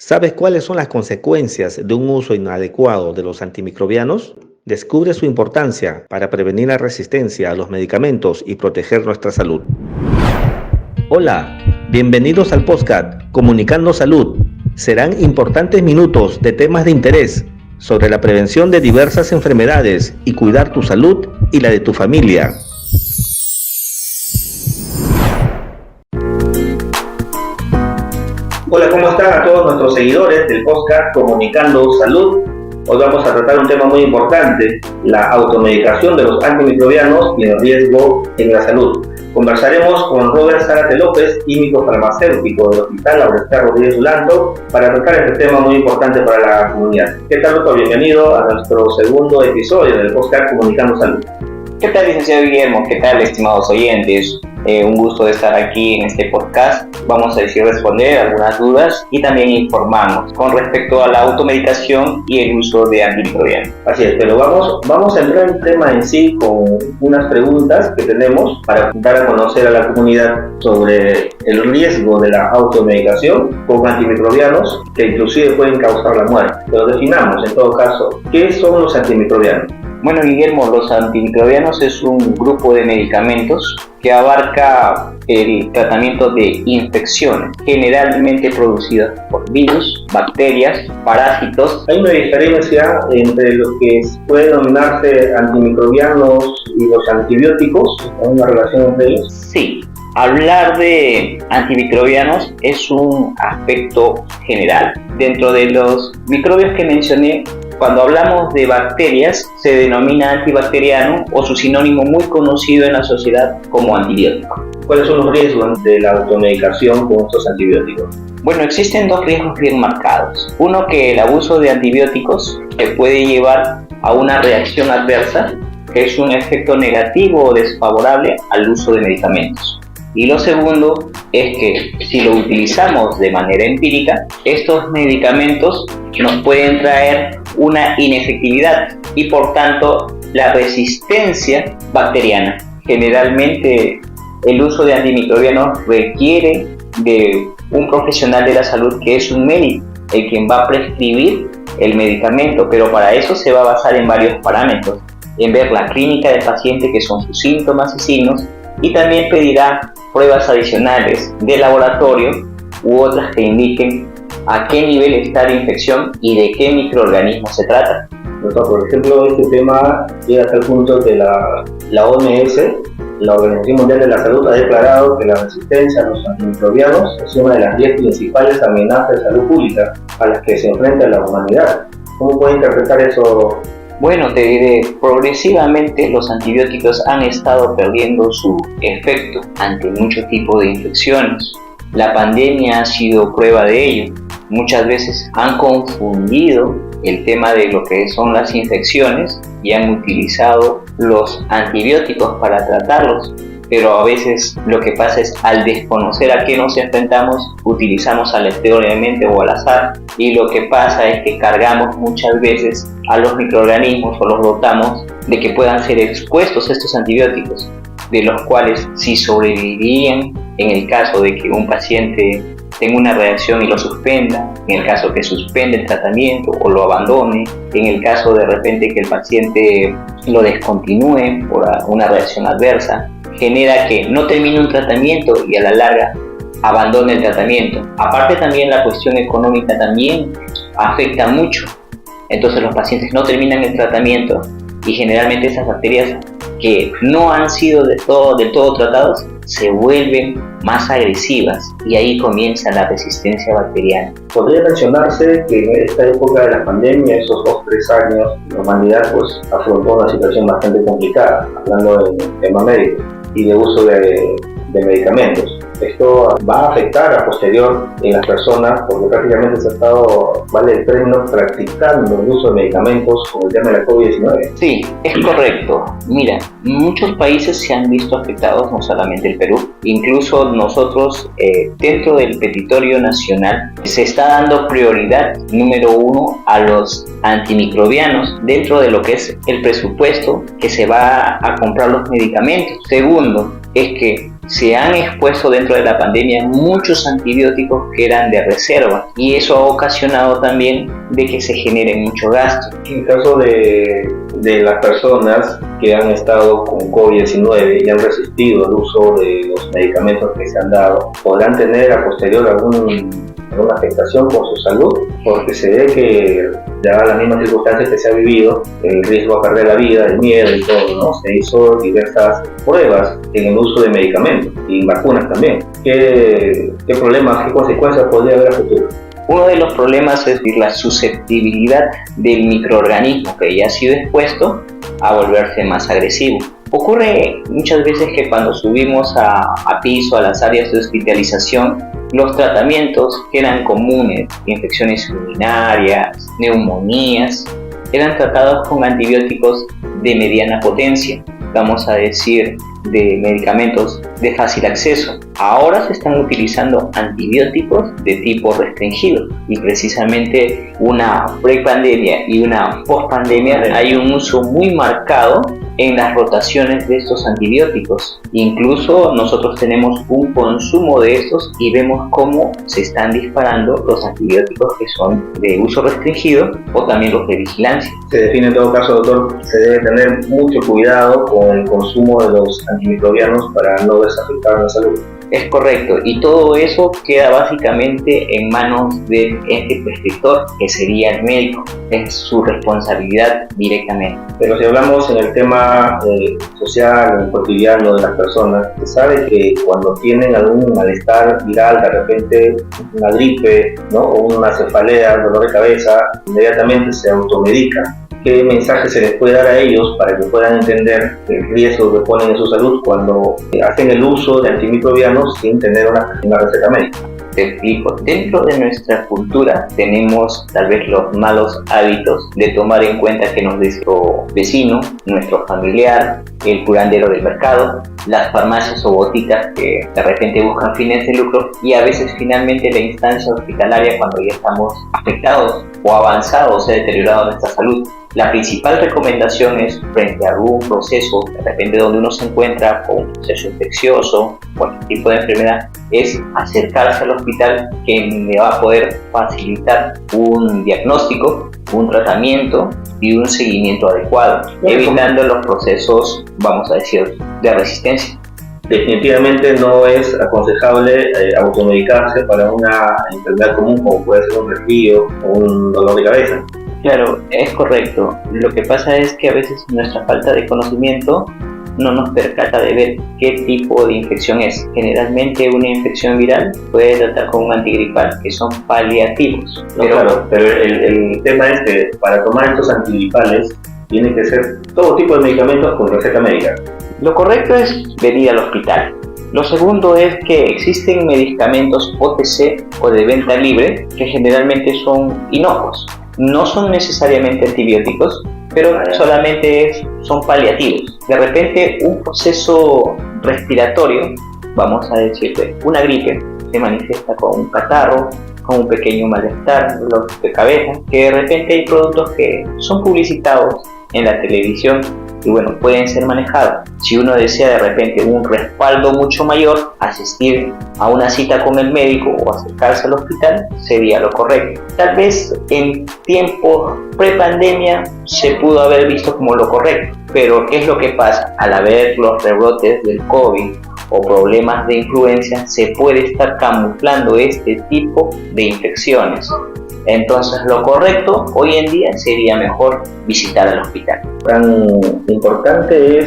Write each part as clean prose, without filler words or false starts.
¿Sabes cuáles son las consecuencias de un uso inadecuado de los antimicrobianos? Descubre su importancia para prevenir la resistencia a los medicamentos y proteger nuestra salud. Hola, bienvenidos al podcast Comunicando Salud. Serán importantes minutos de temas de interés sobre la prevención de diversas enfermedades y cuidar tu salud y la de tu familia. Hola, ¿cómo están a todos nuestros seguidores del podcast Comunicando Salud? Hoy vamos a tratar un tema muy importante, la automedicación de los antimicrobianos y el riesgo en la salud. Conversaremos con Robert Zárate López, químico farmacéutico del Hospital Laurentino Rodríguez Ulando, para tratar este tema muy importante para la comunidad. ¿Qué tal, doctor? Bienvenido a nuestro segundo episodio del podcast Comunicando Salud. ¿Qué tal, licenciado Guillermo? ¿Qué tal, estimados oyentes? Un gusto de estar aquí en este podcast. Vamos a responder algunas dudas y también informarnos con respecto a la automedicación y el uso de antimicrobianos. Así es, pero vamos a entrar en el tema en sí con unas preguntas que tenemos para dar a conocer a la comunidad sobre el riesgo de la automedicación con antimicrobianos que inclusive pueden causar la muerte. Pero definamos, en todo caso, ¿qué son los antimicrobianos? Bueno, Guillermo, los antimicrobianos es un grupo de medicamentos que abarca el tratamiento de infecciones generalmente producidas por virus, bacterias, parásitos. ¿Hay una diferencia entre lo que puede denominarse antimicrobianos y los antibióticos? ¿Hay una relación entre ellos? Sí. Hablar de antimicrobianos es un aspecto general. Dentro de los microbios que mencioné, cuando hablamos de bacterias, se denomina antibacteriano o su sinónimo muy conocido en la sociedad como antibiótico. ¿Cuáles son los riesgos de la automedicación con estos antibióticos? Bueno, existen dos riesgos bien marcados. Uno, que el abuso de antibióticos te puede llevar a una reacción adversa, que es un efecto negativo o desfavorable al uso de medicamentos. Y lo segundo es que si lo utilizamos de manera empírica, estos medicamentos nos pueden traer una inefectividad y por tanto la resistencia bacteriana. Generalmente el uso de antimicrobianos requiere de un profesional de la salud que es un médico, el quien va a prescribir el medicamento, pero para eso se va a basar en varios parámetros, en ver la clínica del paciente, que son sus síntomas y signos, y también pedirá pruebas adicionales de laboratorio u otras que indiquen a qué nivel está la infección y de qué microorganismo se trata. Por ejemplo, este tema llega hasta el punto que la OMS, la Organización Mundial de la Salud, ha declarado que la resistencia a los antimicrobianos es una de las 10 principales amenazas de salud pública a las que se enfrenta la humanidad. ¿Cómo puede interpretar eso? Bueno, te diré, progresivamente los antibióticos han estado perdiendo su efecto ante muchos tipos de infecciones. La pandemia ha sido prueba de ello. Muchas veces han confundido el tema de lo que son las infecciones y han utilizado los antibióticos para tratarlos. Pero a veces lo que pasa es, al desconocer a qué nos enfrentamos, utilizamos aleatoriamente o al azar, y lo que pasa es que cargamos muchas veces a los microorganismos o los dotamos de que puedan ser expuestos a estos antibióticos, de los cuales, si sobrevivirían en el caso de que un paciente tenga una reacción y lo suspenda, en el caso que suspende el tratamiento o lo abandone, en el caso de repente que el paciente lo descontinúe por una reacción adversa, genera que no termine un tratamiento y a la larga abandone el tratamiento. Aparte, también la cuestión económica también afecta mucho. Entonces los pacientes no terminan el tratamiento y generalmente esas bacterias que no han sido del todo tratados se vuelven más agresivas y ahí comienza la resistencia bacteriana. Podría mencionarse que en esta época de la pandemia, esos 2-3 años, la humanidad afrontó una situación bastante complicada, hablando en tema médico y de uso de medicamentos. Esto va a afectar a posterior en las personas porque prácticamente se ha estado, vale el término, practicando el uso de medicamentos con el tema de la COVID-19. Sí, es correcto. Mira, muchos países se han visto afectados, no solamente el Perú. Incluso nosotros, dentro del petitorio nacional, se está dando prioridad número 1 a los antimicrobianos dentro de lo que es el presupuesto que se va a comprar los medicamentos. Segundo, es que se han expuesto dentro de la pandemia muchos antibióticos que eran de reserva y eso ha ocasionado también de que se genere mucho gasto. En el caso de las personas que han estado con COVID-19 y han resistido el uso de los medicamentos que se han dado, ¿podrán tener a posterior alguna afectación con su salud? Porque se ve que, dadas las mismas circunstancias que se ha vivido, el riesgo a perder la vida, el miedo y todo, ¿no? Se hizo diversas pruebas en el uso de medicamentos y vacunas también. ¿Qué problemas, qué consecuencias podría haber a futuro? Uno de los problemas es la susceptibilidad del microorganismo que ya ha sido expuesto a volverse más agresivo. Ocurre muchas veces que cuando subimos a piso, a las áreas de hospitalización, los tratamientos que eran comunes, infecciones urinarias, neumonías, eran tratados con antibióticos de mediana potencia, vamos a decir, de medicamentos de fácil acceso. Ahora se están utilizando antibióticos de tipo restringido y precisamente una prepandemia y una postpandemia hay un uso muy marcado en las rotaciones de estos antibióticos. Incluso nosotros tenemos un consumo de estos y vemos cómo se están disparando los antibióticos que son de uso restringido o también los de vigilancia. Se define en todo caso, doctor, se debe tener mucho cuidado con el consumo de los antimicrobianos para no desafectar la salud. Es correcto, y todo eso queda básicamente en manos del ente prescriptor, que sería el médico. Es su responsabilidad directamente. Pero si hablamos en el tema social, cotidiano de las personas, se sabe que cuando tienen algún malestar viral, de repente una gripe, ¿no? O una cefalea, dolor de cabeza, inmediatamente se automedican. ¿Qué mensaje se les puede dar a ellos para que puedan entender el riesgo que ponen en su salud cuando hacen el uso de antimicrobianos sin tener una receta médica? Te explico. Dentro de nuestra cultura tenemos tal vez los malos hábitos de tomar en cuenta que nuestro vecino, nuestro familiar, el curandero del mercado, las farmacias o boticas que de repente buscan fines de lucro y a veces finalmente la instancia hospitalaria cuando ya estamos afectados o avanzados, se ha deteriorado nuestra salud. La principal recomendación es frente a algún proceso, de repente donde uno se encuentra con un proceso infeccioso, cualquier tipo de enfermedad, es acercarse al hospital que le va a poder facilitar un diagnóstico, un tratamiento y un seguimiento adecuado, evitando los procesos, vamos a decir, de resistencia. Definitivamente no es aconsejable automedicarse para una enfermedad común como puede ser un resfrío o un dolor de cabeza. Claro, es correcto. Lo que pasa es que a veces nuestra falta de conocimiento no nos percata de ver qué tipo de infección es. Generalmente una infección viral puede tratar con un antigripal, que son paliativos. Pero el tema es que para tomar estos antigripales tiene que ser todo tipo de medicamentos con receta médica. Lo correcto es venir al hospital. Lo segundo es que existen medicamentos OTC o de venta libre que generalmente son inocuos. No son necesariamente antibióticos, pero solamente son paliativos. De repente un proceso respiratorio, vamos a decirle una gripe, se manifiesta con un catarro, con un pequeño malestar, dolor de cabeza, que de repente hay productos que son publicitados en la televisión y bueno, pueden ser manejados. Si uno desea de repente un respaldo mucho mayor, asistir a una cita con el médico o acercarse al hospital sería lo correcto. Tal vez en tiempos pre-pandemia se pudo haber visto como lo correcto, pero ¿qué es lo que pasa? Al haber los rebrotes del COVID o problemas de influenza, se puede estar camuflando este tipo de infecciones. Entonces lo correcto hoy en día sería mejor visitar al hospital. Tan importante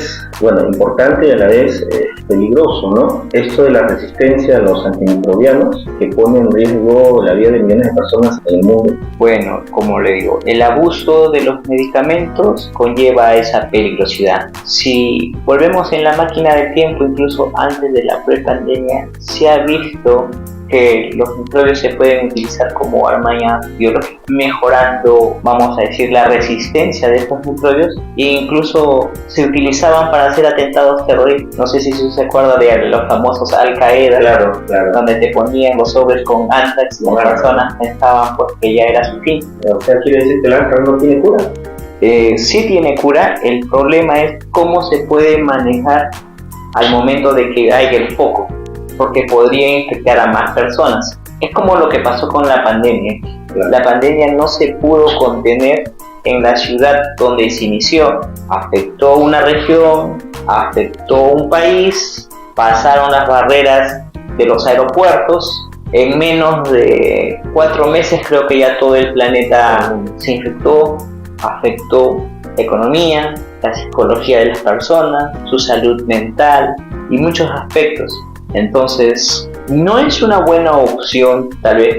y a la vez peligroso, ¿no? Esto de la resistencia a los antimicrobianos que pone en riesgo la vida de millones de personas en el mundo. Bueno, como le digo, el abuso de los medicamentos conlleva esa peligrosidad. Si volvemos en la máquina del tiempo, incluso antes de la prepandemia, se ha visto que los microbios se pueden utilizar como arma biológica, mejorando, vamos a decir, la resistencia de estos microbios e incluso se utilizaban para hacer atentados terroristas. No sé si se acuerda de los famosos Al-Qaeda, claro. Donde te ponían los sobres con anthrax y las personas pensaban pues, que ya era su fin. O sea, quiere decir que el anthrax no tiene cura. Sí tiene cura, el problema es cómo se puede manejar al momento de que haya el foco, porque podría infectar a más personas. Es como lo que pasó con la pandemia. Claro. La pandemia no se pudo contener en la ciudad donde se inició. Afectó una región, afectó un país, pasaron las barreras de los aeropuertos. En menos de 4 meses creo que ya todo el planeta se infectó, afectó la economía, la psicología de las personas, su salud mental y muchos aspectos. Entonces, no es una buena opción, tal vez,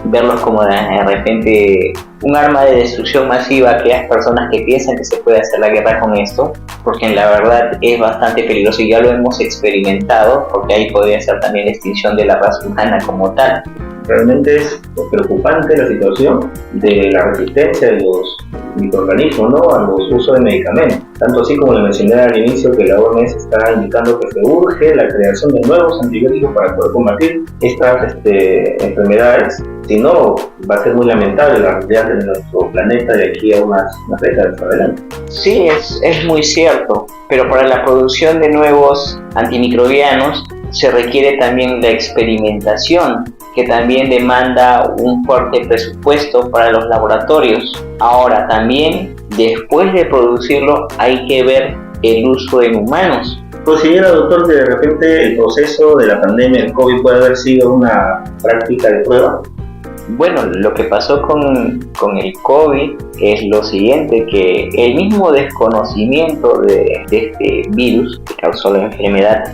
verlos como de repente un arma de destrucción masiva a aquellas personas que piensan que se puede hacer la guerra con esto, porque en la verdad es bastante peligroso y ya lo hemos experimentado, porque ahí podría ser también la extinción de la raza humana como tal. Realmente es preocupante la situación de la resistencia de los microorganismos, ¿no?, a los usos de medicamentos. Tanto así como le mencioné al inicio, que la OMS está indicando que se urge la creación de nuevos antibióticos para poder combatir estas enfermedades. Si no, va a ser muy lamentable la realidad de nuestro planeta de aquí a unas décadas adelante. Sí, es muy cierto, pero para la producción de nuevos antimicrobianos se requiere también la experimentación, que también demanda un fuerte presupuesto para los laboratorios. Ahora también, después de producirlo, hay que ver el uso en humanos. ¿Considera, doctor, que de repente el proceso de la pandemia del COVID puede haber sido una práctica de prueba? Bueno, lo que pasó con el COVID es lo siguiente, que el mismo desconocimiento de este virus que causó la enfermedad,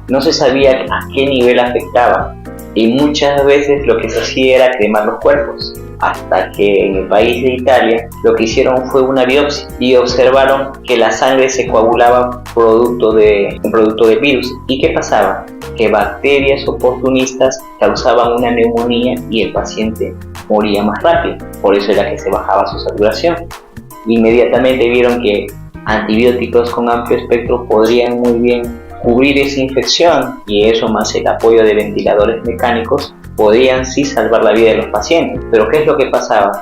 no se sabía a qué nivel afectaba, y muchas veces lo que se hacía era cremar los cuerpos, hasta que en el país de Italia lo que hicieron fue una biopsia y observaron que la sangre se coagulaba producto del virus. ¿Y qué pasaba? Que bacterias oportunistas causaban una neumonía y el paciente moría más rápido, por eso era que se bajaba su saturación. Inmediatamente vieron que antibióticos con amplio espectro podrían muy bien cubrir esa infección, y eso más el apoyo de ventiladores mecánicos podían sí salvar la vida de los pacientes. Pero ¿qué es lo que pasaba?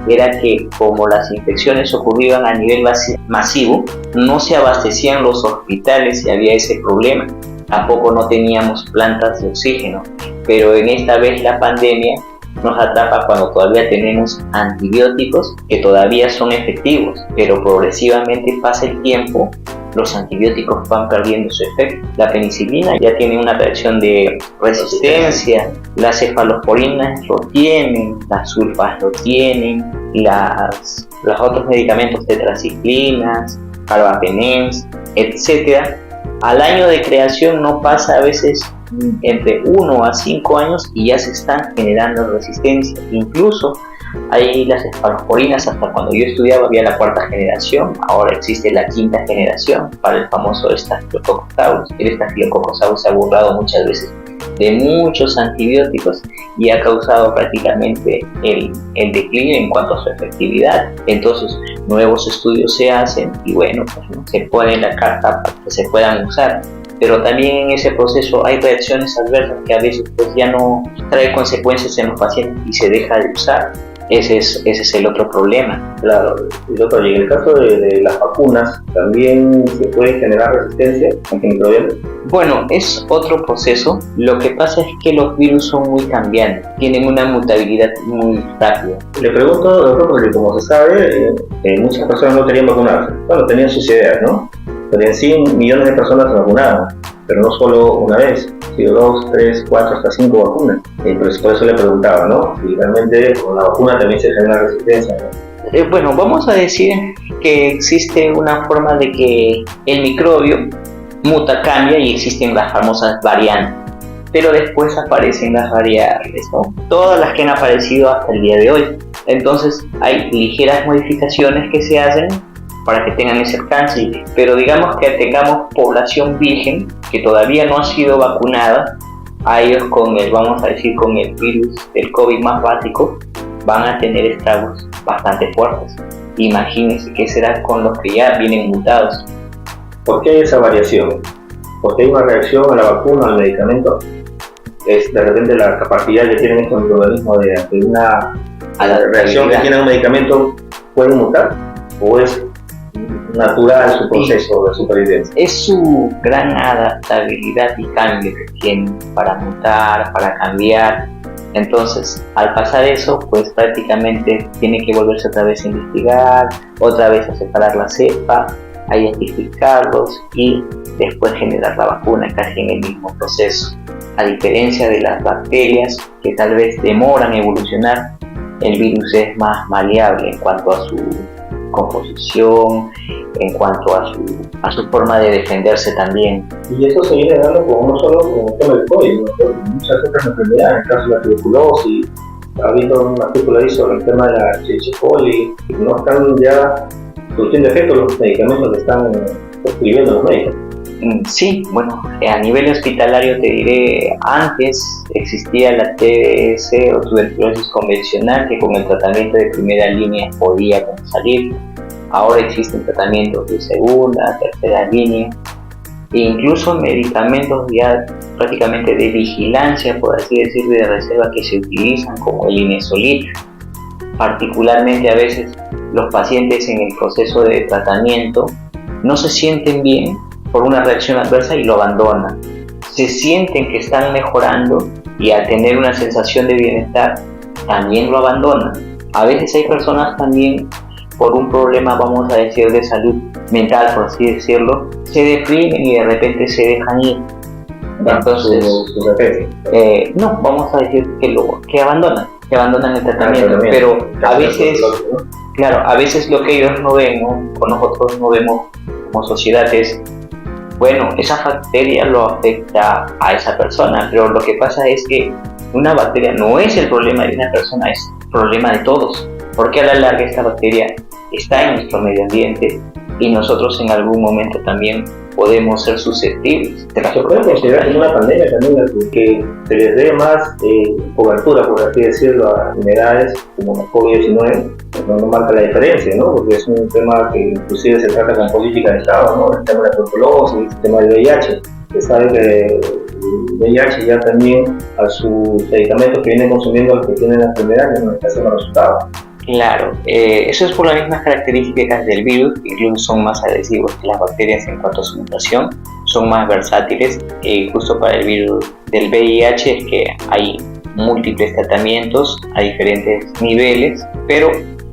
Era que como las infecciones ocurrían a nivel masivo, no se abastecían los hospitales y había ese problema. Tampoco no teníamos plantas de oxígeno, pero en esta vez la pandemia nos atrapa cuando todavía tenemos antibióticos que todavía son efectivos, pero progresivamente pasa el tiempo, los antibióticos van perdiendo su efecto. La penicilina ya tiene una reacción de resistencia, las cefalosporinas lo tienen, las sulfas lo tienen, los otros medicamentos, tetraciclinas, carbapenems, etc. Al año de creación no pasa a veces entre 1 a 5 años y ya se están generando resistencia. Incluso hay las cefalosporinas, hasta cuando yo estudiaba había la 4ª generación, ahora existe la 5ª generación para el famoso Staphylococcus aureus. El Staphylococcus aureus se ha burlado muchas veces de muchos antibióticos y ha causado prácticamente el declive en cuanto a su efectividad. Entonces nuevos estudios se hacen y se pone la carta para que se puedan usar. Pero también en ese proceso hay reacciones adversas que a veces ya no trae consecuencias en los pacientes y se deja de usar. Ese es el otro problema. Claro, doctor, y en el caso de las vacunas, ¿también se puede generar resistencia antimicrobiana? Bueno, es otro proceso. Lo que pasa es que los virus son muy cambiantes, tienen una mutabilidad muy rápida. Le pregunto, doctor, porque como se sabe, muchas personas no querían vacunarse. Bueno, tenían sus ideas, ¿no? Pero en sí, millones de personas se vacunaron, pero no solo una vez, sino 2, 3, 4, hasta 5 vacunas. Entonces, por eso le preguntaba, ¿no?, si realmente con la vacuna también se genera resistencia, ¿no? Vamos a decir que existe una forma de que el microbio muta, cambia y existen las famosas variantes, pero después aparecen las variables, ¿no? Todas las que han aparecido hasta el día de hoy. Entonces, hay ligeras modificaciones que se hacen para que tengan ese alcance, pero digamos que tengamos población virgen que todavía no ha sido vacunada, a ellos con el virus del COVID más básico van a tener estragos bastante fuertes. Imagínense qué será con los que ya vienen mutados. ¿Por qué hay esa variación? Porque hay una reacción a la vacuna, al medicamento. Es de repente la capacidad que tienen estos microorganismos de una reacción que tiene un medicamento, ¿puede mutar? ¿O es natural su proceso de supervivencia. Es su gran adaptabilidad y cambio que tiene para mutar, para cambiar. Entonces, al pasar eso, pues prácticamente tiene que volverse otra vez a investigar, otra vez a separar la cepa, a identificarlos y después generar la vacuna casi en el mismo proceso. A diferencia de las bacterias que tal vez demoran evolucionar, el virus es más maleable en cuanto a su composición, en cuanto a su forma de defenderse también. Y eso se viene dando no solo con el tema del COVID, ¿no? Con muchas otras enfermedades, en el caso de la tuberculosis. Ha habido un artículo ahí sobre el tema de la Escherichia coli, que no están ya surtiendo efecto los medicamentos que están prescribiendo los médicos. Sí, bueno, a nivel hospitalario te diré, antes existía la TBS o tuberculosis convencional que con el tratamiento de primera línea podía salir. Ahora existen tratamientos de segunda, tercera línea e incluso medicamentos ya prácticamente de vigilancia, por así decirlo, de reserva que se utilizan como el Inesolid. Particularmente a veces los pacientes en el proceso de tratamiento no se sienten bien por una reacción adversa y lo abandonan. Se sienten que están mejorando y al tener una sensación de bienestar también lo abandonan. A veces hay personas también por un problema, vamos a decir, de salud mental, por así decirlo, se deprimen y de repente se dejan ir. Entonces, no, vamos a decir que abandonan el tratamiento, pero a veces, claro, a veces lo que ellos no ven, ¿no? O nosotros no vemos como sociedad es, bueno, esa bacteria lo afecta a esa persona, pero lo que pasa es que una bacteria no es el problema de una persona, es el problema de todos, porque a la larga esta bacteria está en nuestro medio ambiente y nosotros en algún momento también podemos ser susceptibles. Se puede considerar como una pandemia también que se les dé más cobertura, por así decirlo, a enfermedades como la COVID-19, no marca la diferencia, ¿no? Porque es un tema que inclusive se trata con política de Estado, ¿no? El tema de la tuberculosis, el tema del VIH. Se sabe que el VIH ya también a sus medicamentos que vienen consumiendo los que tienen la enfermedad ya no está haciendo resultados. Claro, eso es por las mismas características del virus, incluso son más agresivos que las bacterias en cuanto a su mutación, son más versátiles. Justo para el virus del VIH es que hay múltiples tratamientos a diferentes niveles, pero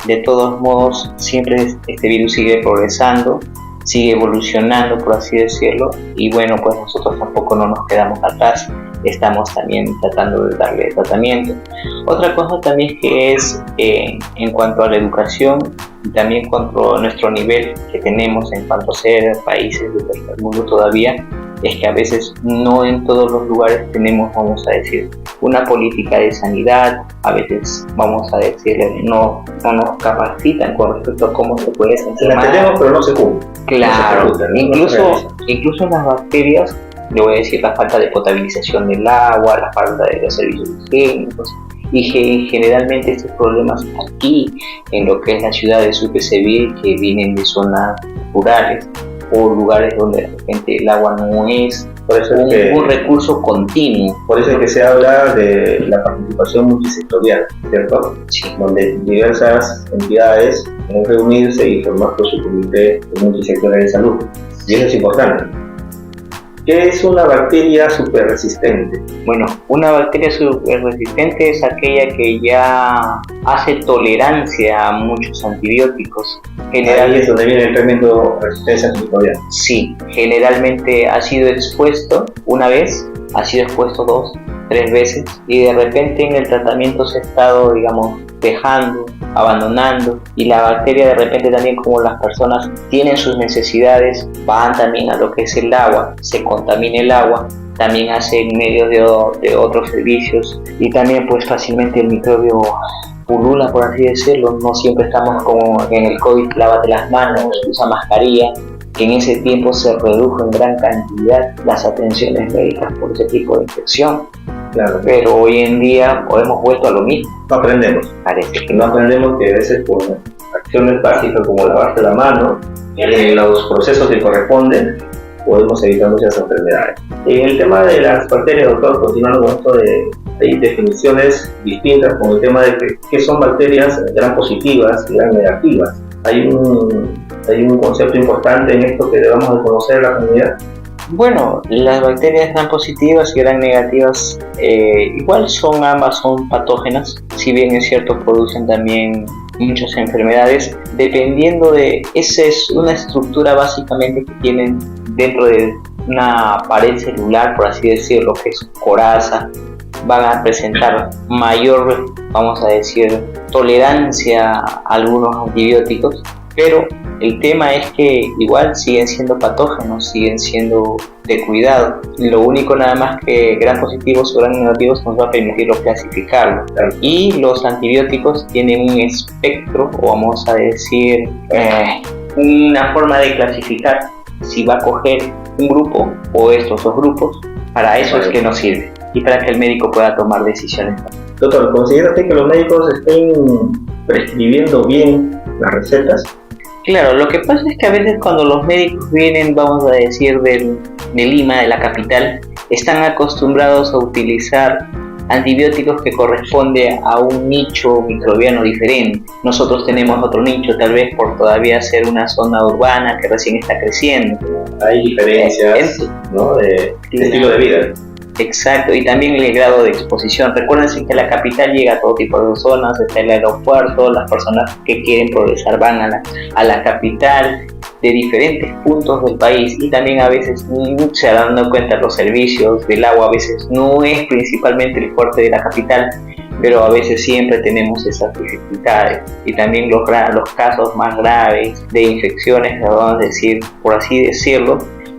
de todos modos siempre este virus sigue progresando, sigue evolucionando, por así decirlo, y bueno, pues nosotros tampoco no nos quedamos atrás. Estamos también tratando de darle tratamiento. Otra cosa también que es en cuanto a la educación y también en cuanto a nuestro nivel que tenemos en cuanto a ser países del tercer mundo todavía, es que a veces no en todos los lugares tenemos, vamos a decir, una política de sanidad. A veces, vamos a decirle, no nos capacitan con respecto a cómo se puede enfermar. La tenemos, pero no se cumple. Claro, no se ejecuta, incluso en las bacterias, le voy a decir, la falta de potabilización del agua, la falta de los servicios higiénicos, y generalmente estos problemas aquí en lo que es la ciudad de Sucre se ve que vienen de zonas rurales o lugares donde de repente el agua no es un recurso continuo. Por eso es que se habla de la participación multisectorial, ¿cierto? Sí. Donde diversas entidades pueden reunirse y formar su comité multisectorial de salud. Y eso es importante. ¿Qué es una bacteria superresistente? Bueno, una bacteria superresistente es aquella que ya hace tolerancia a muchos antibióticos. Ahí es donde viene el término resistencia antimicrobiana. Sí, generalmente ha sido expuesto una vez, ha sido expuesto 2, 3 veces y de repente en el tratamiento se ha estado, digamos, dejando, abandonando, y la bacteria de repente también, como las personas tienen sus necesidades, van también a lo que es el agua, se contamina el agua, también hacen medios de otros servicios y también pues fácilmente el microbio pulula, por así decirlo. No siempre estamos como en el COVID, lávate las manos, usa mascarilla, que en ese tiempo se redujo en gran cantidad las atenciones médicas por ese tipo de infección. Claro. Pero hoy en día hemos vuelto a lo mismo. No aprendemos. Parece que no aprendemos que a veces por acciones básicas como lavarse la mano, en los procesos que corresponden, podemos evitar muchas enfermedades. En el tema de las bacterias, doctor, continuando con esto hay definiciones distintas con el tema de qué son bacterias gran positivas y gran negativas. Hay ¿Hay un concepto importante en esto que debamos de conocer a la comunidad? Bueno, las bacterias gram positivas y gram negativas igual ambas son patógenas, si bien es cierto producen también muchas enfermedades, dependiendo esa es una estructura básicamente que tienen dentro de una pared celular, por así decirlo, que es coraza. Van a presentar mayor, vamos a decir, tolerancia a algunos antibióticos, pero el tema es que igual siguen siendo patógenos, siguen siendo de cuidado. Lo único nada más que gram positivos o gram negativos nos va a permitir clasificarlo. Y los antibióticos tienen un espectro, o vamos a decir, una forma de clasificar si va a coger un grupo o estos dos grupos. Para eso es que nos sirve y para que el médico pueda tomar decisiones. Doctor, ¿considera usted que los médicos estén prescribiendo bien las recetas? Claro, lo que pasa es que a veces cuando los médicos vienen, vamos a decir, de Lima, de la capital, están acostumbrados a utilizar antibióticos que corresponden a un nicho microbiano diferente. Nosotros tenemos otro nicho, tal vez por todavía ser una zona urbana que recién está creciendo. Hay diferencias, ¿no?, de estilo de vida. Exacto, y también el grado de exposición. Recuérdense que a la capital llega a todo tipo de zonas, está el aeropuerto, las personas que quieren progresar van a la capital de diferentes puntos del país, y también a veces se dando cuenta los servicios del agua a veces no es principalmente el fuerte de la capital, pero a veces siempre tenemos esas dificultades. Y también los casos más graves de infecciones, vamos a decir, por así decirlo,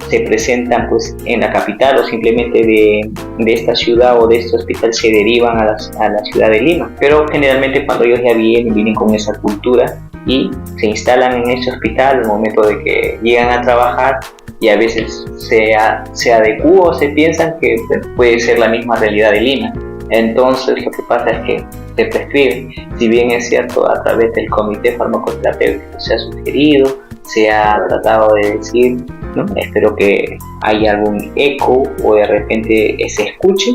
se presentan pues en la capital, o simplemente de esta ciudad o de este hospital se derivan a la ciudad de Lima. Pero generalmente cuando ellos ya vienen con esa cultura y se instalan en ese hospital al momento de que llegan a trabajar, y a veces se adecúa o se piensan que puede ser la misma realidad de Lima. Entonces lo que pasa es que se prescribe, si bien es cierto, a través del comité farmacoterapéutico se ha sugerido, se ha tratado de decir, ¿no? Espero que haya algún eco o de repente se escuche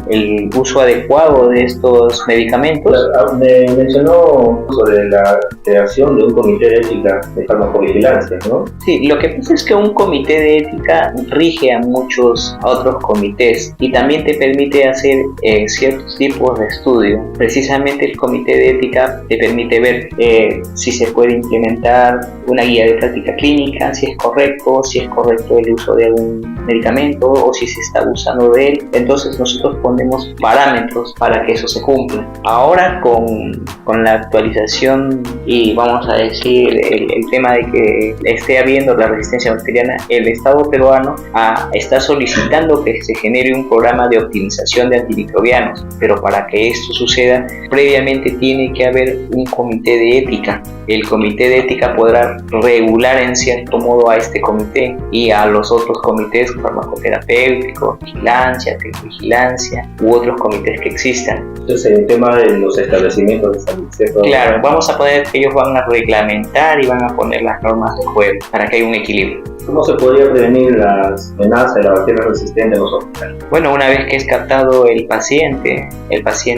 el uso adecuado de estos medicamentos. Me mencionó sobre la creación de un comité de ética de farmacovigilancia, ¿no? Sí, lo que pasa es que un comité de ética rige a muchos otros comités y también te permite hacer ciertos tipos de estudio. Precisamente el comité de ética te permite ver si se puede implementar una guía de práctica clínica, si es correcto el uso de algún medicamento o si se está abusando de él. Entonces nosotros ponemos parámetros para que eso se cumpla. Ahora con la actualización y vamos a decir el tema de que esté habiendo la resistencia bacteriana, el Estado peruano está solicitando que se genere un programa de optimización de antimicrobianos, pero para que esto suceda previamente tiene que haber un comité de ética. El comité de ética podrá regular en cierto modo a este comité y a los otros comités farmacoterapéuticos, vigilancia, vigilancia u otros comités que existan. Entonces, el tema de los establecimientos de salud, ¿cierto? Claro, vamos a poder que ellos van a reglamentar y van a poner las normas de juego para que haya un equilibrio. ¿Cómo se podría prevenir las amenazas de la bacteria resistente en los hospitales? Bueno, una vez que es captado el paciente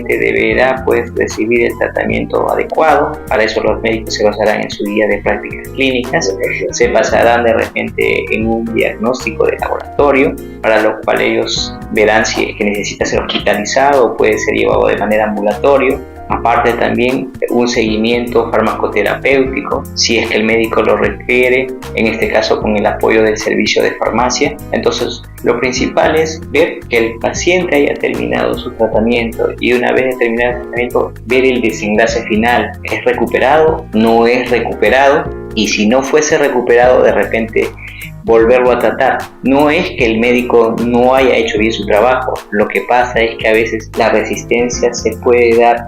deberá pues recibir el tratamiento adecuado. Para eso los médicos se basarán en su guía de prácticas clínicas, se basarán de repente en un diagnóstico de laboratorio, para lo cual ellos verán si es que necesita ser hospitalizado o puede ser llevado de manera ambulatoria. Aparte también un seguimiento farmacoterapéutico, si es que el médico lo requiere, en este caso con el apoyo del servicio de farmacia. Entonces lo principal es ver que el paciente haya terminado su tratamiento y una vez terminado el tratamiento ver el desenlace final. ¿Es recuperado? ¿No es recuperado? Y si no fuese recuperado, de repente volverlo a tratar. No es que el médico no haya hecho bien su trabajo, lo que pasa es que a veces la resistencia se puede dar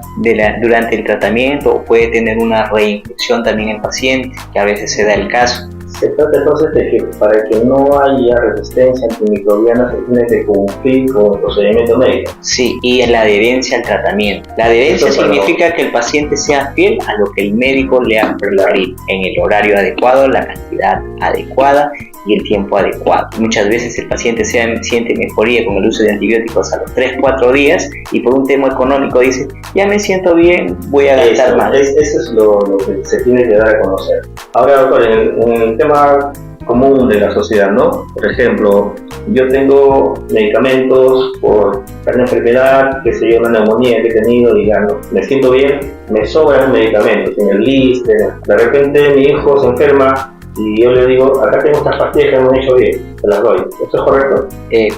durante el tratamiento o puede tener una reinfección también el paciente, que a veces se da el caso. Se trata entonces de que para que no haya resistencia antimicrobiana se tiene que cumplir con el procedimiento médico. Sí, y en la adherencia al tratamiento. La adherencia significa que el paciente sea fiel a lo que el médico le ha prescrito, en el horario adecuado, la cantidad adecuada y el tiempo adecuado. Muchas veces el paciente siente mejoría con el uso de antibióticos a los 3-4 días y por un tema económico dice, ya me siento bien, voy a gastar más. Eso es lo que se tiene que dar a conocer. Ahora, doctor, en el tema común de la sociedad, ¿no? Por ejemplo, yo tengo medicamentos por una enfermedad, que sé yo, una neumonía que he tenido y ya no, me siento bien, me sobran medicamentos en el liste, de repente mi hijo se enferma y yo le digo, acá tengo estas pastillas que me han hecho bien, te las doy. ¿Esto es correcto?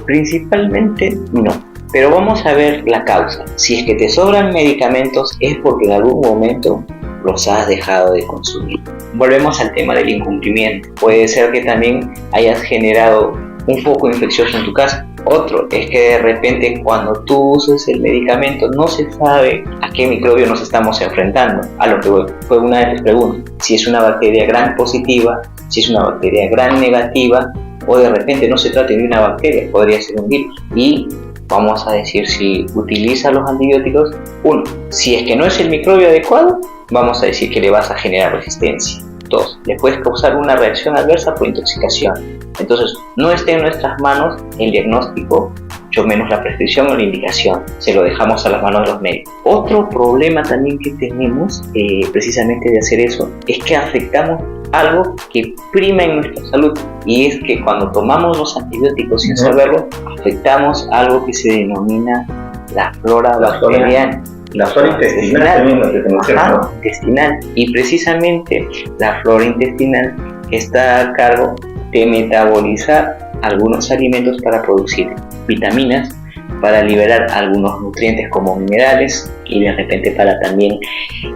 Principalmente no. Pero vamos a ver la causa. Si es que te sobran medicamentos es porque en algún momento los has dejado de consumir. Volvemos al tema del incumplimiento. Puede ser que también hayas generado un foco infeccioso en tu casa. Otro es que de repente cuando tú uses el medicamento no se sabe a qué microbio nos estamos enfrentando. A lo que fue una de tus preguntas. Si es una bacteria gram positiva, si es una bacteria gram negativa, o de repente no se trata de una bacteria, podría ser un virus. Y vamos a decir, si utiliza los antibióticos, uno, si es que no es el microbio adecuado, vamos a decir que le vas a generar resistencia. Dos, le puedes causar una reacción adversa por intoxicación. Entonces, no está en nuestras manos el diagnóstico, mucho menos la prescripción o la indicación. Se lo dejamos a las manos de los médicos. Otro problema también que tenemos, precisamente de hacer eso, es que afectamos algo que prima en nuestra salud, y es que cuando tomamos los antibióticos sin saberlo, afectamos algo que se denomina la flora bacteriana. La flora intestinal también lo que te menciona, ¿no? Intestinal. Y precisamente la flora intestinal está a cargo de metabolizar algunos alimentos para producir vitaminas, para liberar algunos nutrientes como minerales y de repente para también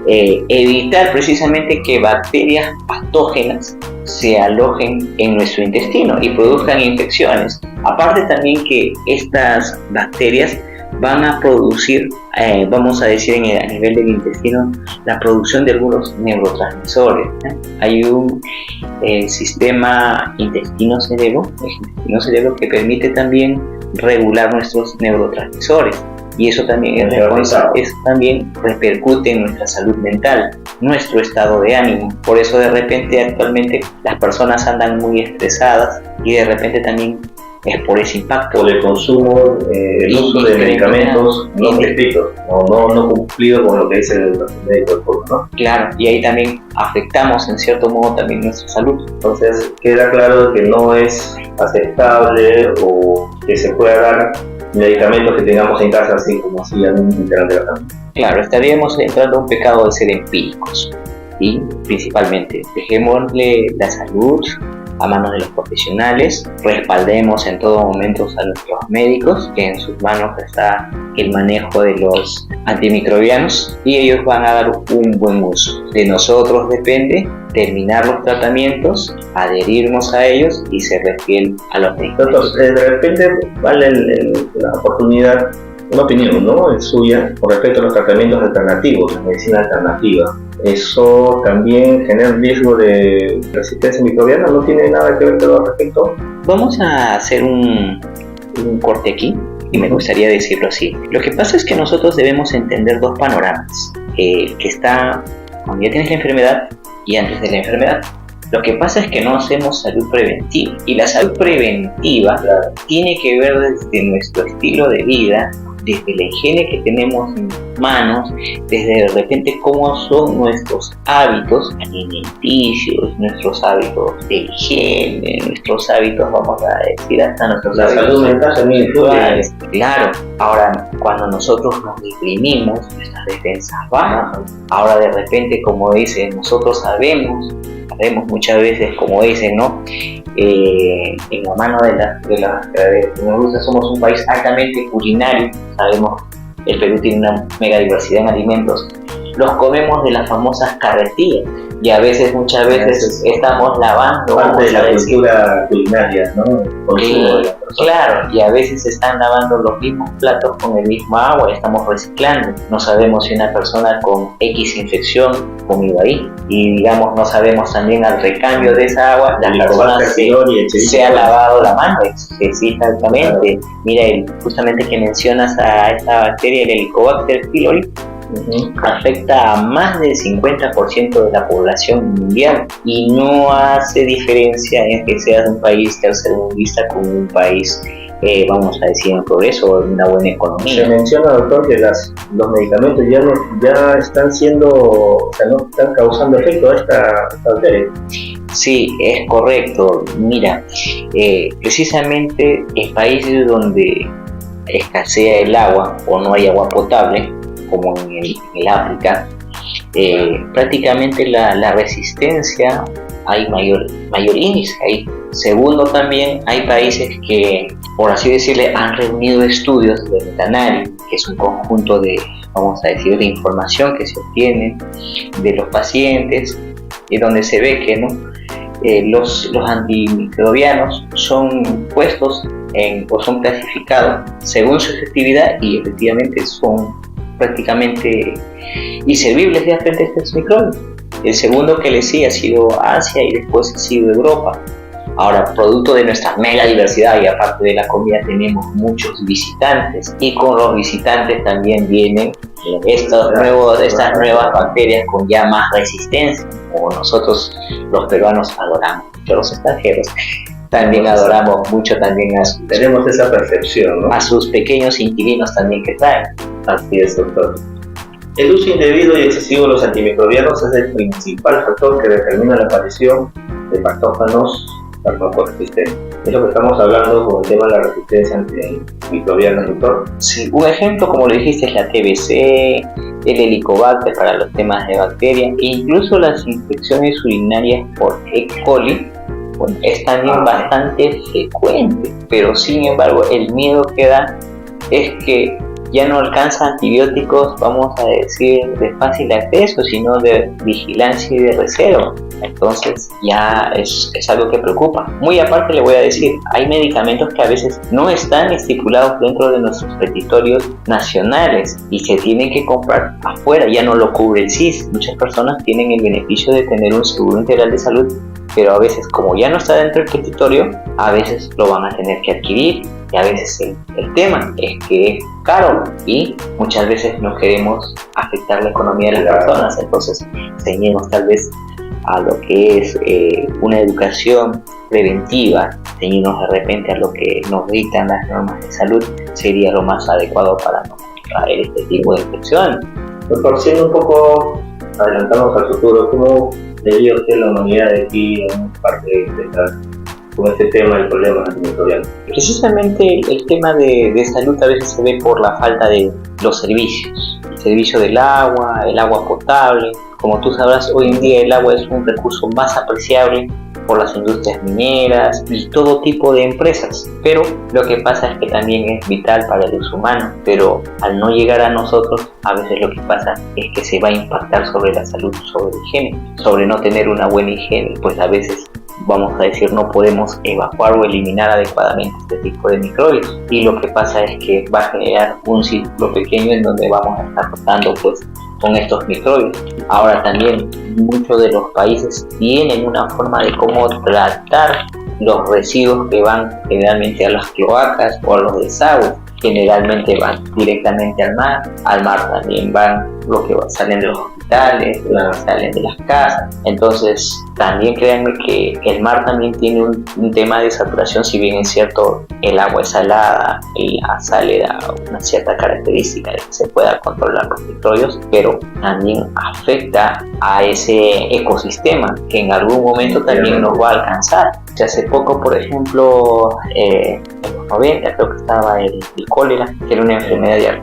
evitar precisamente que bacterias patógenas se alojen en nuestro intestino y produzcan infecciones. Aparte también que estas bacterias van a producir, vamos a decir a nivel del intestino, la producción de algunos neurotransmisores. Hay un sistema intestino-cerebro que permite también regular nuestros neurotransmisores, y eso también también repercute en nuestra salud mental, nuestro estado de ánimo. Por eso de repente actualmente las personas andan muy estresadas y de repente también es por ese impacto. Por el consumo, el uso de medicamentos no prescritos, no cumplido con lo que dice el médico del pueblo, ¿no? Claro, y ahí también afectamos en cierto modo también nuestra salud. Entonces queda claro que no es aceptable o que se pueda dar medicamentos que tengamos en casa así como así a un integrante de la familia. Claro, estaríamos entrando a un pecado de ser empíricos, y principalmente dejémosle la salud a manos de los profesionales, respaldemos en todo momento a nuestros médicos, que en sus manos está el manejo de los antimicrobianos y ellos van a dar un buen uso. De nosotros depende terminar los tratamientos, adherirnos a ellos y ser fiel a los médicos. Entonces, de repente vale la oportunidad, una opinión, ¿no? Es suya con respecto a los tratamientos alternativos, la medicina alternativa. ¿Eso también genera riesgo de resistencia microbiana? ¿No tiene nada que ver con lo respecto? Vamos a hacer un corte aquí y me gustaría decirlo así. Lo que pasa es que nosotros debemos entender dos panoramas, que está cuando ya tienes la enfermedad y antes de la enfermedad. Lo que pasa es que no hacemos salud preventiva, y la salud preventiva tiene que ver desde nuestro estilo de vida, desde la higiene que tenemos en manos, desde de repente cómo son nuestros hábitos alimenticios, nuestros hábitos de higiene, nuestros hábitos, vamos a decir, hasta nuestros hábitos. La salud mental también influye. Claro, ahora cuando nosotros nos deprimimos, nuestras defensas bajan. Ahora de repente, como dicen, nosotros sabemos muchas veces, como dicen, ¿no? En la mano de la somos un país altamente culinario, sabemos, el Perú tiene una mega diversidad en alimentos, los comemos de las famosas carretillas y a veces, muchas veces, estamos lavando. Parte de la cultura culinaria, ¿no? Claro, y a veces se están lavando los mismos platos con el mismo agua, estamos reciclando. No sabemos si una persona con X infección comido ahí, y digamos, no sabemos también al recambio de esa agua, la persona se ha lavado la mano. Sí, exactamente. Claro. Mira, justamente que mencionas a esta bacteria, el Helicobacter pylori, afecta a más del 50% de la población mundial y no hace diferencia en que seas un país tercermundista con un país, vamos a decir, en progreso o en una buena economía. Se menciona, doctor, que los medicamentos ya están siendo, o sea, no están causando efecto a esta bacteria. Sí, es correcto. Mira, precisamente en países donde escasea el agua o no hay agua potable, como en el África, prácticamente la resistencia hay mayor índice ahí. Segundo, también hay países que, por así decirle, han reunido estudios de meta-análisis, que es un conjunto de, vamos a decir, de información que se obtiene de los pacientes, y donde se ve que los antimicrobianos son puestos o son clasificados según su efectividad, y efectivamente son prácticamente inservibles ya frente a estos microbios. El segundo que le sigue ha sido Asia y después ha sido Europa. Ahora, producto de nuestra mega diversidad y aparte de la comida, tenemos muchos visitantes, y con los visitantes también vienen estas nuevas bacterias con ya más resistencia. Como nosotros los peruanos adoramos mucho a los extranjeros, también adoramos mucho también tenemos esa percepción, ¿no? A sus pequeños inquilinos también que traen. Así es, doctor. El uso indebido y excesivo de los antimicrobianos es el principal factor que determina la aparición de patógenos farmacoresistentes. Es lo que estamos hablando con el tema de la resistencia antimicrobiana, doctor. Sí, un ejemplo, como lo dijiste, es la TBC, el Helicobacter para los temas de bacterias, e incluso las infecciones urinarias por E. coli. Bueno, es también bastante frecuente, pero sin embargo el miedo que da es que ya no alcanza antibióticos, vamos a decir, de fácil acceso, sino de vigilancia y de reserva. Entonces ya es algo que preocupa. Muy aparte, le voy a decir, hay medicamentos que a veces no están estipulados dentro de nuestros petitorios nacionales y se tienen que comprar afuera, ya no lo cubre el SIS. Muchas personas tienen el beneficio de tener un seguro integral de salud, pero a veces, como ya no está dentro del petitorio, a veces lo van a tener que adquirir, y a veces el tema es que es caro y muchas veces no queremos afectar la economía de las personas. Entonces ceñimos tal vez a lo que es una educación preventiva, ceñirnos de repente a lo que nos dictan las normas de salud, sería lo más adecuado para no traer este tipo de infecciones. Doctor, siendo un poco adelantarnos al futuro, ¿cómo vería usted la humanidad de aquí en parte de con este tema del problema antimicrobiano? Precisamente el tema de salud a veces se ve por la falta de los servicios. El servicio del agua, el agua potable. Como tú sabrás, hoy en día el agua es un recurso más apreciable por las industrias mineras y todo tipo de empresas, pero lo que pasa es que también es vital para el uso humano, pero al no llegar a nosotros, a veces lo que pasa es que se va a impactar sobre la salud, sobre la higiene, sobre no tener una buena higiene, pues a veces, vamos a decir, no podemos evacuar o eliminar adecuadamente este tipo de microbios, y lo que pasa es que va a generar un círculo pequeño en donde vamos a estar rotando pues con estos microbios. Ahora también muchos de los países tienen una forma de cómo tratar los residuos que van generalmente a las cloacas o a los desagües. Generalmente van directamente al mar también van lo que salen de los hospitales, lo que salen de las casas. Entonces también créanme que el mar también tiene un tema de saturación, si bien es cierto el agua es salada y la sal le da una cierta característica de que se pueda controlar los microbios, pero también afecta a ese ecosistema que en algún momento también nos va a alcanzar. Hace poco, por ejemplo, en los 90 creo que estaba el cólera, que era una enfermedad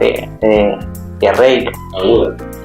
diarreica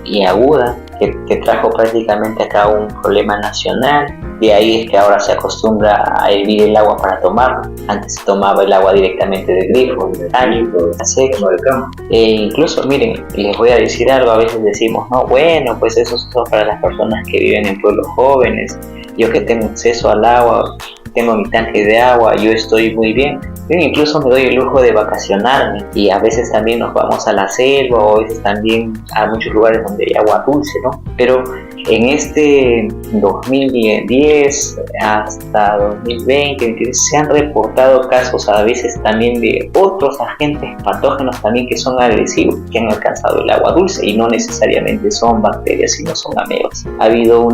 y aguda, que trajo prácticamente acá un problema nacional. De ahí es que ahora se acostumbra a hervir el agua para tomarlo. Antes se tomaba el agua directamente del grifo, del caño, del campo. Incluso, miren, les voy a decir algo, a veces decimos, no, bueno, pues eso es para las personas que viven en pueblos jóvenes. Yo que tengo acceso al agua, tengo mi tanque de agua, yo estoy muy bien. Yo incluso me doy el lujo de vacacionarme y a veces también nos vamos a la selva o a veces también a muchos lugares donde hay agua dulce, ¿no? Pero en este 2010 hasta 2020 se han reportado casos a veces también de otros agentes patógenos también que son agresivos, que han alcanzado el agua dulce y no necesariamente son bacterias, sino son amebas. Ha habido un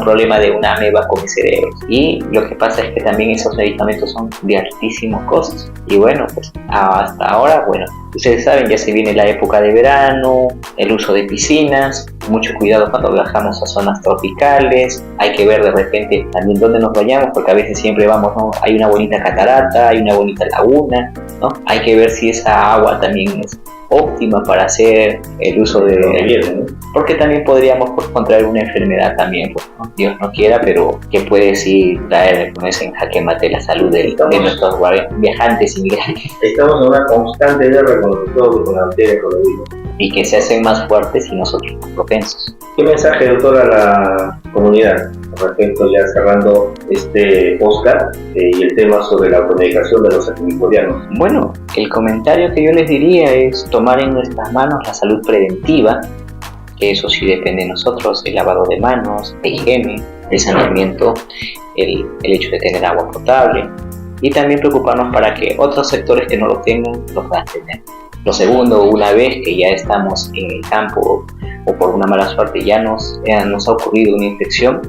problema de una ameba con cerebros y lo que pasa es que también esos medicamentos son de altísimos costos. Y bueno, pues hasta ahora, bueno, ustedes saben, ya se viene la época de verano, el uso de piscinas, mucho cuidado cuando viajamos a zonas tropicales, hay que ver de repente también dónde nos vayamos, porque a veces siempre vamos, ¿no? Hay una bonita catarata, hay una bonita laguna, ¿no? Hay que ver si esa agua también es óptima para hacer el uso de hielo, ¿no? Porque también podríamos contraer una enfermedad también, pues, ¿no? Dios no quiera, pero que puede sí traer, ponerse en jaque mate la salud de nuestros viajantes inmigrantes. Estamos en una constante guerra con la bacteria coronavirus. Y que se hacen más fuertes y nosotros más propensos. ¿Qué mensaje, doctor, a la comunidad respecto, ya cerrando este podcast y el tema sobre la automedicación de los antimicrobianos? Bueno, el comentario que yo les diría es tomar en nuestras manos la salud preventiva, que eso sí depende de nosotros, el lavado de manos, la higiene, el saneamiento, el hecho de tener agua potable y también preocuparnos para que otros sectores que no lo tengan lo puedan tener. Lo segundo, una vez que ya estamos en el campo o por una mala suerte ya nos ha ocurrido una infección,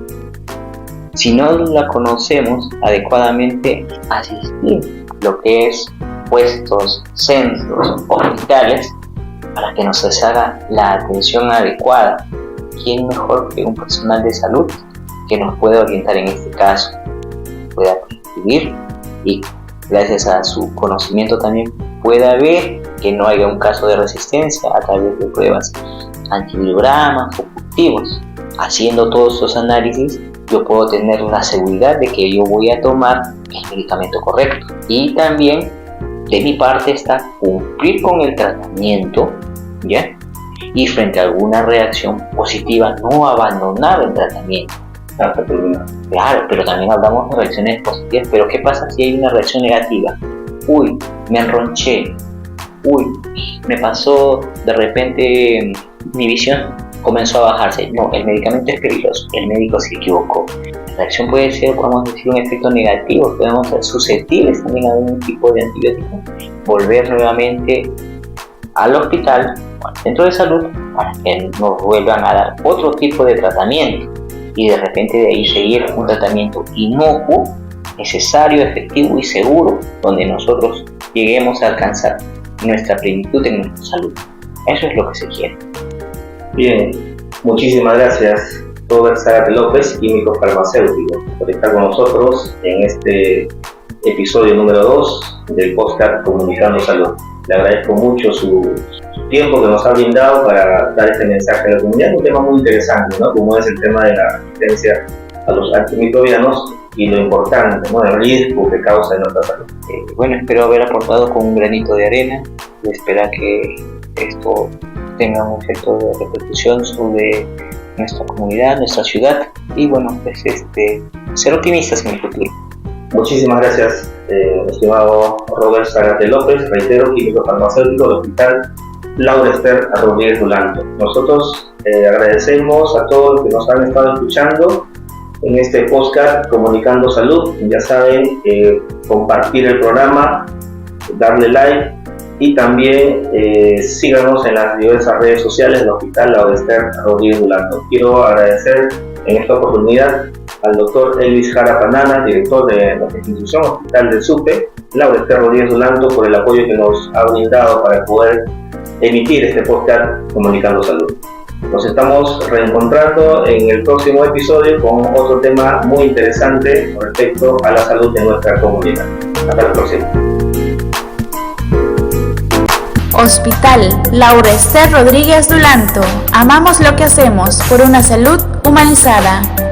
si no la conocemos adecuadamente, asistir a lo que es puestos, centros, hospitales, para que nos haga la atención adecuada. ¿Quién mejor que un personal de salud que nos pueda orientar en este caso? Pueda prescribir y gracias a su conocimiento también pueda ver que no haya un caso de resistencia a través de pruebas antivirogramas o cultivos. Haciendo todos estos análisis, yo puedo tener la seguridad de que yo voy a tomar el medicamento correcto. Y también, de mi parte, está cumplir con el tratamiento, ¿ya? Y frente a alguna reacción positiva, no abandonar el tratamiento. Claro, pero también hablamos de reacciones positivas. Pero ¿qué pasa si hay una reacción negativa? Uy, me enronché. Uy, me pasó de repente mi visión comenzó a bajarse. No, el medicamento es peligroso, el médico se equivocó. La reacción puede ser, podemos decir, un efecto negativo, podemos ser susceptibles también a algún tipo de antibiótico. Volver nuevamente al hospital o al centro de salud para que nos vuelvan a dar otro tipo de tratamiento y de repente de ahí seguir un tratamiento inocuo, necesario, efectivo y seguro, donde nosotros lleguemos a alcanzar nuestra plenitud en nuestra salud. Eso es lo que se quiere. Bien, muchísimas gracias, Robert Zárate López, químico farmacéutico, por estar con nosotros en este episodio número 2 del podcast Comunicando Salud. Le agradezco mucho su tiempo que nos ha brindado para dar este mensaje a la comunidad, un tema muy interesante, ¿no? Como es el tema de la resistencia a los antimicrobianos y lo importante, ¿no? El riesgo que causa en nuestra salud. Bueno, espero haber aportado con un granito de arena y espero que esto tenga un efecto de repercusión sobre nuestra comunidad, nuestra ciudad y bueno, pues ser optimistas en el futuro. Muchísimas gracias, estimado Robert Zárate López, reitero, químico farmacéutico del Hospital Laura Esther Rodríguez Dulanto. Nosotros agradecemos a todos los que nos han estado escuchando en este podcast Comunicando Salud. Ya saben, compartir el programa, darle like y también síganos en las diversas redes sociales del Hospital Laura Esther Rodríguez Dulanto. Quiero agradecer en esta oportunidad al doctor Elvis Jara Panana, director de nuestra institución Hospital del SUPE, Laura Esther Rodríguez Dulanto, por el apoyo que nos ha brindado para poder emitir este podcast Comunicando Salud. Nos estamos reencontrando en el próximo episodio con otro tema muy interesante respecto a la salud de nuestra comunidad. Hasta la próxima. Hospital Laura Esther Rodríguez Dulanto. Amamos lo que hacemos por una salud humanizada.